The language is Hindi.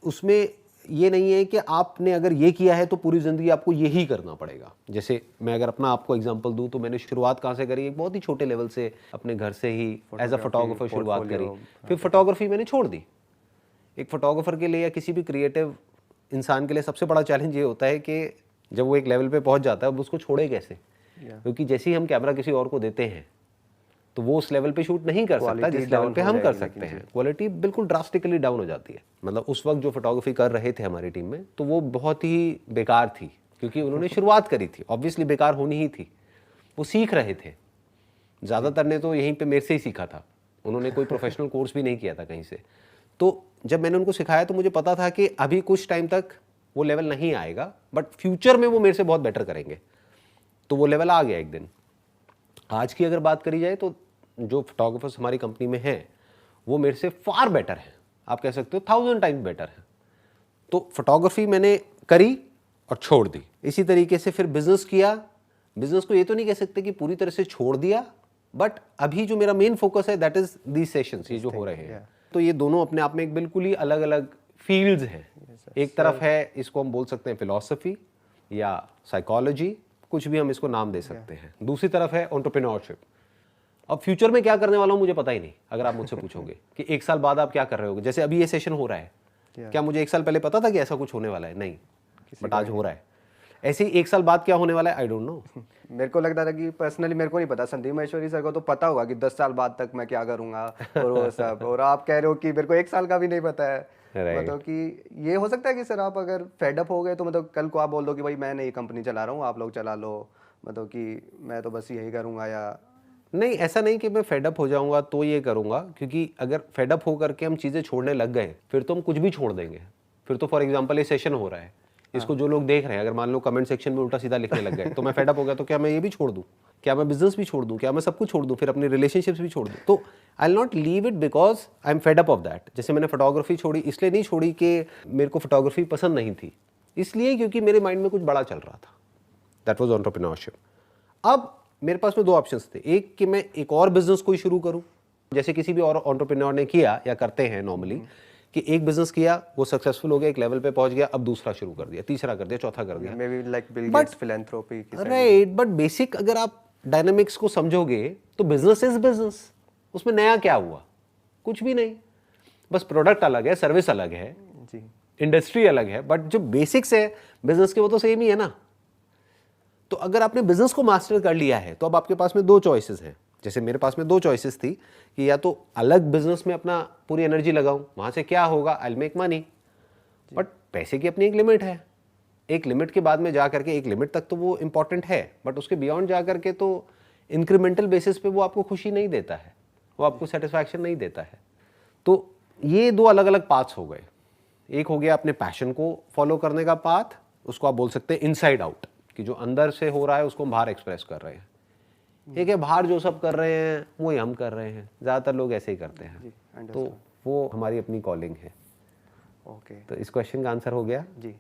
उसमें ये नहीं है कि आपने अगर ये किया है तो पूरी ज़िंदगी आपको यही करना पड़ेगा। जैसे मैं अगर अपना आपको एग्जांपल दूं तो मैंने शुरुआत कहाँ से करी, एक बहुत ही छोटे लेवल से अपने घर से ही एज अ फोटोग्राफर शुरुआत करी। फिर फोटोग्राफी मैंने छोड़ दी। एक फोटोग्राफर के लिए या किसी भी क्रिएटिव इंसान के लिए सबसे बड़ा चैलेंज ये होता है कि जब वो एक लेवल पे पहुंच जाता है अब उसको छोड़े कैसे, क्योंकि जैसे ही हम कैमरा किसी और को देते हैं तो वो उस लेवल पे शूट नहीं कर सकता जिस लेवल पे हम कर सकते हैं। क्वालिटी बिल्कुल ड्रास्टिकली डाउन हो जाती है। मतलब उस वक्त जो फोटोग्राफी कर रहे थे हमारी टीम में तो वो बहुत ही बेकार थी, क्योंकि उन्होंने शुरुआत करी थी, ऑब्वियसली बेकार होनी ही थी। वो सीख रहे थे, ज़्यादातर ने तो यहीं पे मेरे से ही सीखा था, उन्होंने कोई प्रोफेशनल कोर्स भी नहीं किया था कहीं से। तो जब मैंने उनको सिखाया तो मुझे पता था कि अभी कुछ टाइम तक वो लेवल नहीं आएगा, बट फ्यूचर में वो मेरे से बहुत बेटर करेंगे। तो वो लेवल आ गया एक दिन। आज की अगर बात करी जाए तो जो फोटोग्राफर्स हमारी कंपनी में हैं वो मेरे से फार बेटर हैं, आप कह सकते हो 1000 टाइम्स बेटर हैं। तो फोटोग्राफी मैंने करी और छोड़ दी। इसी तरीके से फिर बिजनेस किया। बिजनेस को ये तो नहीं कह सकते कि पूरी तरह से छोड़ दिया, बट अभी जो मेरा मेन फोकस है दैट इज दीज सेशंस, ये जो हो रहे हैं। तो ये दोनों अपने आप में एक बिल्कुल ही अलग अलग फील्ड्स हैं। एक तरफ है, इसको हम बोल सकते हैं फिलॉसफी या साइकोलॉजी, कुछ भी हम इसको नाम दे सकते हैं। दूसरी तरफ है एंटरप्रेन्योरशिप। अब फ्यूचर में क्या करने वाला हूं मुझे पता ही नहीं। अगर आप मुझसे पूछोगे कि एक साल बाद आप क्या कर रहे होगे, जैसे अभी ये सेशन हो रहा है, क्या मुझे एक साल पहले पता था कि ऐसा कुछ होने वाला है? नहीं, बट आज हो रहा है। ऐसे ही एक साल बाद क्या होने वाला है आई डोंट नो। मेरे को लगता था कि पर्सनली मेरे को नहीं पता, संदीप महेश्वरी सर को तो पता होगा कि 10 साल बाद तक मैं क्या करूंगा और वो सब, और आप कह रहे हो कि मेरे को एक साल का भी नहीं पता है। मतलब कि ये हो सकता है कि सर आप अगर फेडअप हो गए तो मतलब कल को आप बोल दो कि भाई मैं नहीं कंपनी चला रहा हूँ, आप लोग चला लो, मतलब कि मैं तो बस यही करूँगा। या नहीं, ऐसा नहीं कि मैं फेडअप हो जाऊंगा तो ये करूंगा, क्योंकि अगर फेडअप होकर के हम चीज़ें छोड़ने लग गए फिर तो हम कुछ भी छोड़ देंगे। फिर तो फॉर एग्जांपल ये सेशन हो रहा है, इसको जो लोग देख रहे हैं अगर मान लो कमेंट सेक्शन में उल्टा सीधा लिखने लग गए तो मैं फेडअप हो गया तो क्या मैं ये भी छोड़ दूं? क्या मैं बिजनेस भी छोड़ दूं? क्या मैं सब कुछ छोड़ दूं? फिर अपनी रिलेशनशिप्स भी छोड़ दूं? तो I will not leave it because I am fed up of that. जैसे मैंने फोटोग्राफी छोड़ी, इसलिए नहीं छोड़ी कि मेरे को फोटोग्राफी पसंद नहीं थी, इसलिए क्योंकि मेरे माइंड में कुछ बड़ा चल रहा था, दैट वाज एंटरप्रेन्योरशिप। अब मेरे पास में दो ऑप्शंस थे, एक कि मैं एक और बिजनेस कोई शुरू करूं, जैसे किसी भी और एंटरप्रेन्योर ने किया या करते हैं नॉर्मली, कि एक बिजनेस किया, वो सक्सेसफुल हो गया, एक लेवल पे पहुंच गया, अब दूसरा शुरू कर दिया, तीसरा कर दिया, चौथा कर दिया। May be like Bill Gates philanthropy की साइड। राइट, बट बेसिक अगर आप डायनामिक्स को समझोगे तो बिजनेस इज बिजनेस। उसमें नया क्या हुआ? कुछ भी नहीं, बस प्रोडक्ट अलग है, सर्विस अलग है जी, इंडस्ट्री अलग है, बट जो बेसिक्स है बिजनेस के वो तो सेम ही है ना। तो अगर आपने बिजनेस को मास्टर कर लिया है तो अब आपके पास में दो चॉइसेस हैं। जैसे मेरे पास में दो चॉइसेस थी कि या तो अलग बिजनेस में अपना पूरी एनर्जी लगाऊं, वहां से क्या होगा, I will make money, but पैसे की अपनी एक लिमिट है। एक लिमिट के बाद में जा करके, एक लिमिट तक तो वो इंपॉर्टेंट है, बट उसके बियॉन्ड जा करके तो इंक्रीमेंटल बेसिस पे वो आपको खुशी नहीं देता है, वो आपको सेटिस्फैक्शन नहीं देता है। तो ये दो अलग अलग पाथ्स हो गए। एक हो गया अपने पैशन को फॉलो करने का पाथ, उसको आप बोल सकते हैं इनसाइड आउट, कि जो अंदर से हो रहा है उसको हम बाहर एक्सप्रेस कर रहे हैं। एक है बाहर जो सब कर रहे हैं वही हम कर रहे हैं, ज़्यादातर लोग ऐसे ही करते हैं। तो वो हमारी अपनी कॉलिंग है। ओके, तो इस क्वेश्चन का आंसर हो गया जी।